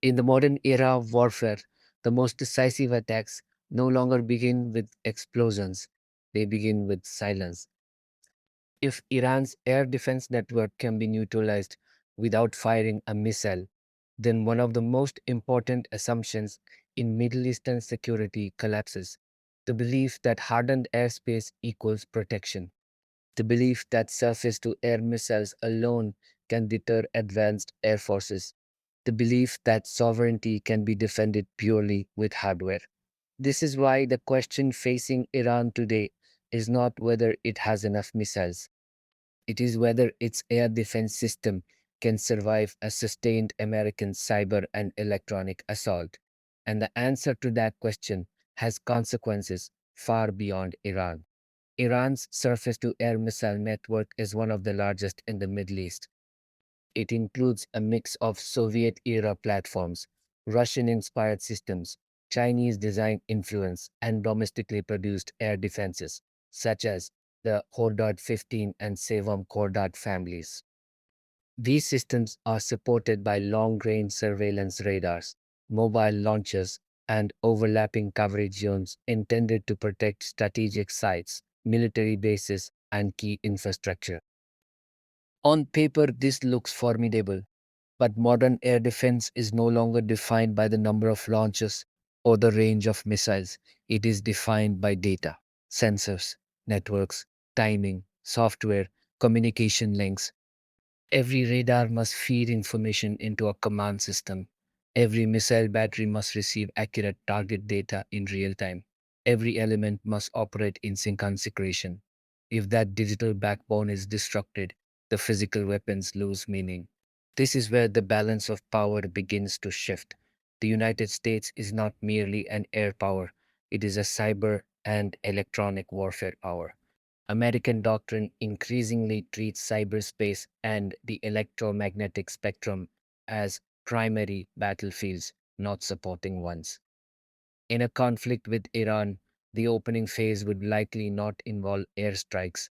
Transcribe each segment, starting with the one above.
In the modern era of warfare, the most decisive attacks no longer begin with explosions, they begin with silence. If Iran's air defense network can be neutralized without firing a missile, then one of the most important assumptions in Middle Eastern security collapses. The belief that hardened airspace equals protection. The belief that surface to air missiles alone can deter advanced air forces. The belief that sovereignty can be defended purely with hardware. This is why the question facing Iran today is not whether it has enough missiles. It is whether its air defense system can survive a sustained American cyber and electronic assault. And the answer to that question has consequences far beyond Iran. Iran's surface to air missile network is one of the largest in the Middle East. It includes a mix of Soviet era platforms, Russian inspired systems, Chinese design influence, and domestically produced air defenses, such as the Khordad-15 and Sevom Khordad families. These systems are supported by long range surveillance radars, mobile launchers, and overlapping coverage zones intended to protect strategic sites, military bases, and key infrastructure. On paper, this looks formidable, but modern air defense is no longer defined by the number of launches or the range of missiles. It is defined by data, sensors, networks, timing, software, communication links. Every radar must feed information into a command system. Every missile battery must receive accurate target data in real time. Every element must operate in synchronization. If that digital backbone is disrupted, the physical weapons lose meaning. This is where the balance of power begins to shift. The United States is not merely an air power, it is a cyber and electronic warfare power. American doctrine increasingly treats cyberspace and the electromagnetic spectrum as primary battlefields, not supporting ones. In a conflict with Iran, the opening phase would likely not involve airstrikes.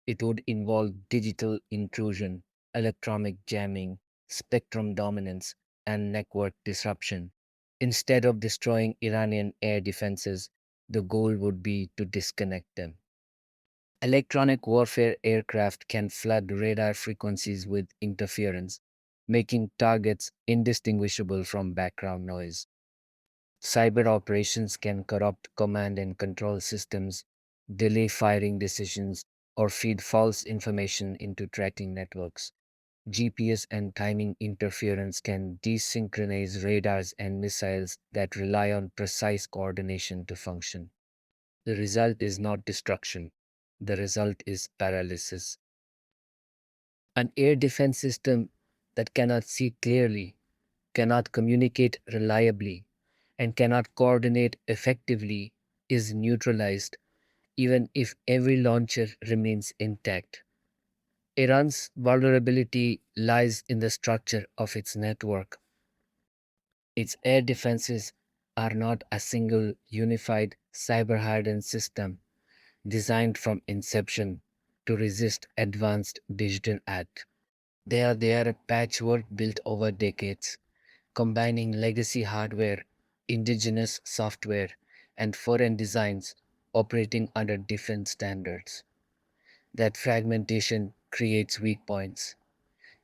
It would involve digital intrusion, electronic jamming, spectrum dominance, and network disruption. Instead of destroying Iranian air defenses, the goal would be to disconnect them. Electronic warfare aircraft can flood radar frequencies with interference, making targets indistinguishable from background noise. Cyber operations can corrupt command and control systems, delay firing decisions, or feed false information into tracking networks. GPS and timing interference can desynchronize radars and missiles that rely on precise coordination to function. The result is not destruction, the result is paralysis. An air defense system that cannot see clearly, cannot communicate reliably, and cannot coordinate effectively is neutralized even if every launcher remains intact. Iran's vulnerability lies in the structure of its network. Its air defenses are not a single unified cyber hardened system designed from inception to resist advanced digital acts. They are a patchwork built over decades, combining legacy hardware, indigenous software, and foreign designs operating under different standards. That fragmentation creates weak points,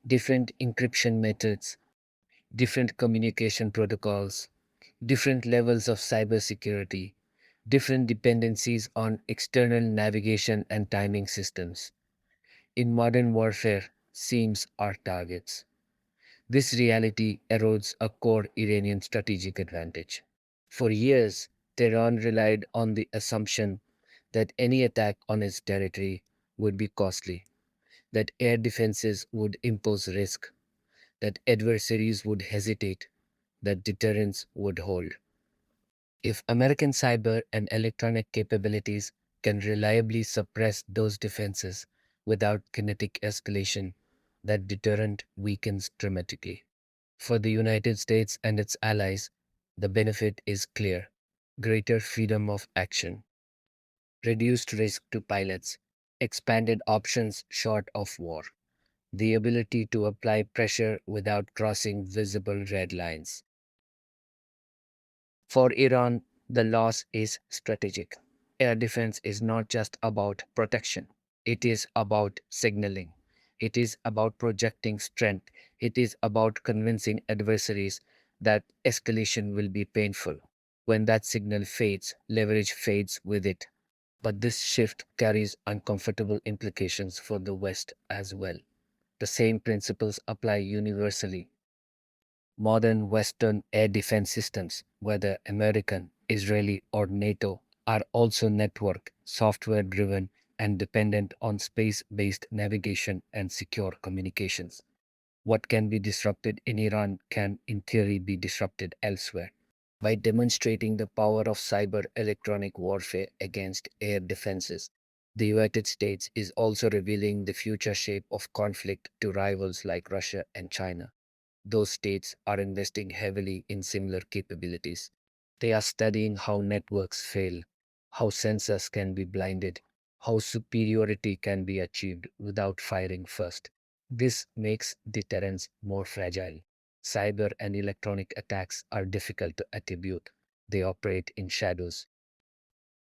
different encryption methods, different communication protocols, different levels of cybersecurity, different dependencies on external navigation and timing systems. In modern warfare, seams are targets. This reality erodes a core Iranian strategic advantage. For years, Tehran relied on the assumption that any attack on its territory would be costly, that air defenses would impose risk, that adversaries would hesitate, that deterrence would hold. If American cyber and electronic capabilities can reliably suppress those defenses without kinetic escalation, that deterrent weakens dramatically. For the United States and its allies, the benefit is clear: greater freedom of action, reduced risk to pilots, expanded options short of war. the ability to apply pressure without crossing visible red lines. For Iran, the loss is strategic. Air defense is not just about protection, it is about signaling. It is about projecting strength. It is about convincing adversaries that escalation will be painful. When that signal fades, leverage fades with it. But this shift carries uncomfortable implications for the West as well. The same principles apply universally. Modern Western air defense systems, whether American, Israeli, or NATO, are also network, software driven, and dependent on space based navigation and secure communications. What can be disrupted in Iran can, in theory, be disrupted elsewhere. By demonstrating the power of cyber electronic warfare against air defenses, the United States is also revealing the future shape of conflict to rivals like Russia and China. Those states are investing heavily in similar capabilities. They are studying how networks fail, how sensors can be blinded, how superiority can be achieved without firing first. This makes deterrence more fragile. Cyber and electronic attacks are difficult to attribute. They operate in shadows.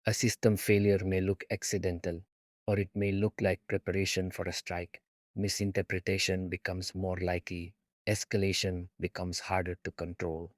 A system failure may look accidental, or it may look like preparation for a strike. Misinterpretation becomes more likely. Escalation becomes harder to control.